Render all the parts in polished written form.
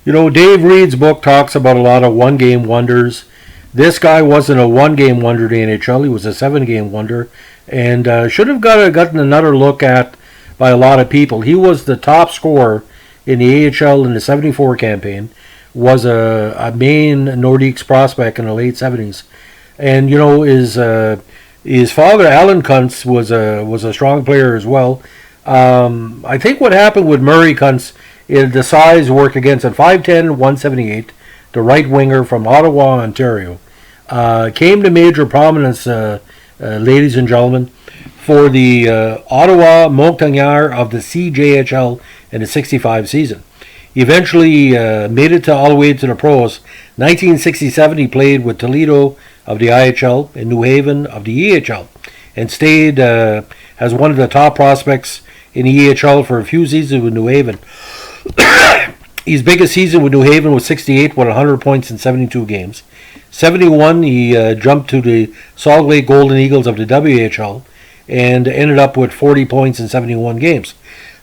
Dave Reed's book talks about a lot of one-game wonders. This guy wasn't a one-game wonder to the NHL. He was a seven-game wonder, and should have gotten another look at by a lot of people. He was the top scorer in the AHL in the '74 campaign. Was a main Nordiques prospect in the late '70s, and his father Alan Kuntz was a strong player as well. I think what happened with Murray Kuntz is the size worked against him. 5'10", 178, the right winger from Ottawa, Ontario. Came to major prominence, ladies and gentlemen, for the Ottawa Montagnards of the CJHL in the '65 season. He eventually made it all the way to the pros. 1967, he played with Toledo of the IHL and New Haven of the EHL, and stayed as one of the top prospects in the EHL for a few seasons with New Haven. His biggest season with New Haven was '68 with 100 points in 72 games. '71, he jumped to the Salt Lake Golden Eagles of the WHL and ended up with 40 points in 71 games.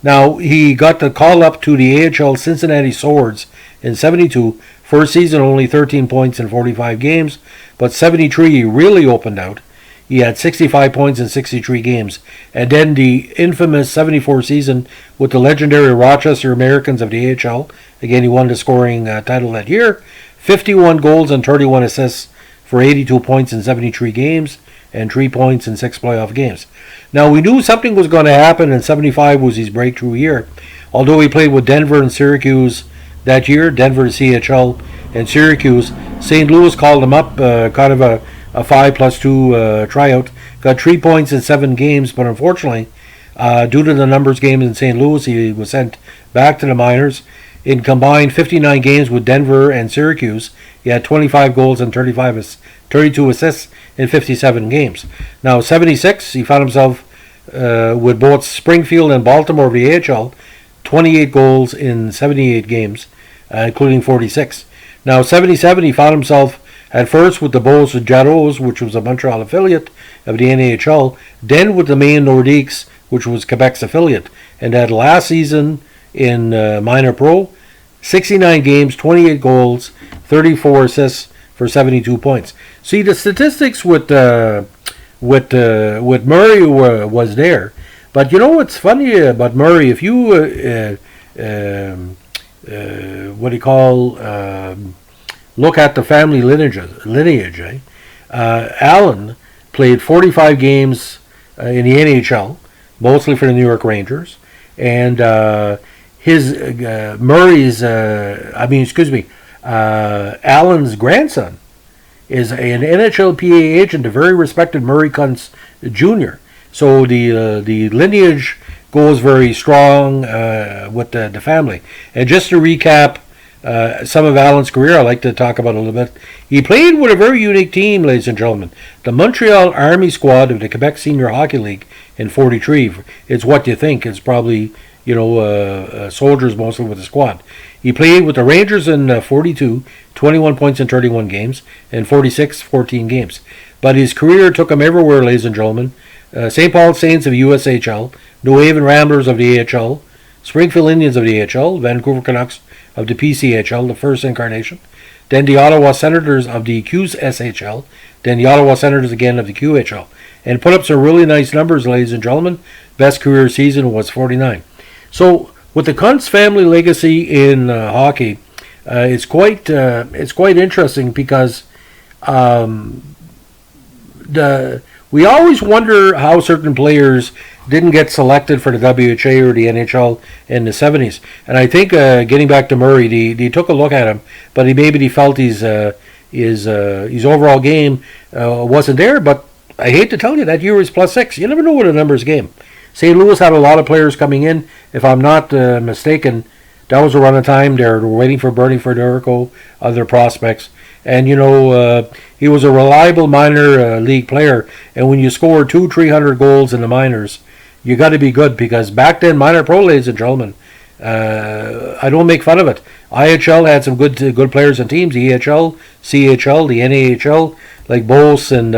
Now, he got the call up to the AHL Cincinnati Swords in '72. First season, only 13 points in 45 games, but '73 he really opened out. He had 65 points in 63 games. And then the infamous '74 season with the legendary Rochester Americans of the AHL. Again, he won the scoring title that year. 51 goals and 31 assists for 82 points in 73 games and 3 points in 6 playoff games. Now, we knew something was going to happen, and '75 was his breakthrough year. Although he played with Denver and Syracuse that year, Denver CHL and Syracuse, St. Louis called him up, kind of a 5+2 tryout. Got 3 points in 7 games, but unfortunately, due to the numbers game in St. Louis, he was sent back to the minors. In combined 59 games with Denver and Syracuse, he had 25 goals and 32 assists in 57 games. Now, '76, he found himself with both Springfield and Baltimore of the AHL, 28 goals in 78 games, including 46. Now, '77, he found himself at first with the Beaux Jaros, which was a Montreal affiliate of the NHL, then with the Maine Nordiques, which was Quebec's affiliate. And that last season in minor pro, 69 games, 28 goals, 34 assists for 72 points. See, the statistics with Murray was there, but what's funny about Murray? If you look at the family lineage, Allen played 45 games in the NHL, mostly for the New York Rangers, and Allen's grandson is an NHLPA agent, a very respected Murray Kuntz Jr. So the lineage goes very strong with the family. And just to recap some of Allen's career, I like to talk about a little bit. He played with a very unique team, ladies and gentlemen. The Montreal Army squad of the Quebec Senior Hockey League in '43. It's what you think. It's probably soldiers mostly with the squad. He played with the Rangers in 42, 21 points in 31 games, and 46, 14 games. But his career took him everywhere, ladies and gentlemen. St. Paul Saints of USHL, New Haven Ramblers of the AHL, Springfield Indians of the AHL, Vancouver Canucks of the PCHL, the first incarnation, then the Ottawa Senators of the QSHL, then the Ottawa Senators again of the QHL. And put up some really nice numbers, ladies and gentlemen. Best career season was 49. So, with the Kuntz family legacy in hockey, it's quite interesting because we always wonder how certain players didn't get selected for the WHA or the NHL in the '70s. And I think getting back to Murray, they took a look at him, but he felt his overall game wasn't there. But I hate to tell you, that year was +6. You never know what a numbers game. St. Louis had a lot of players coming in. If I'm not mistaken, that was a run of time. They were waiting for Bernie Federico, other prospects. And, he was a reliable minor league player. And when you score 300 goals in the minors, you got to be good, because back then, minor pro, ladies and gentlemen, I don't make fun of it. IHL had some good players and teams. EHL, CHL, the NAHL, like Beauce and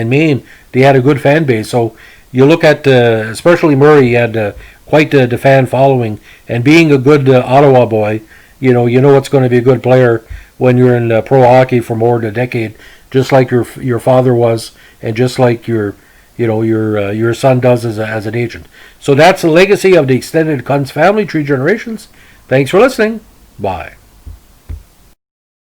Maine, they had a good fan base. So you look at, especially Murray, he had quite the fan following. And being a good Ottawa boy, you know it's going to be a good player when you're in pro hockey for more than a decade, just like your father was, and just like your son does as an agent. So that's the legacy of the extended Kuntz family, 3 generations. Thanks for listening. Bye.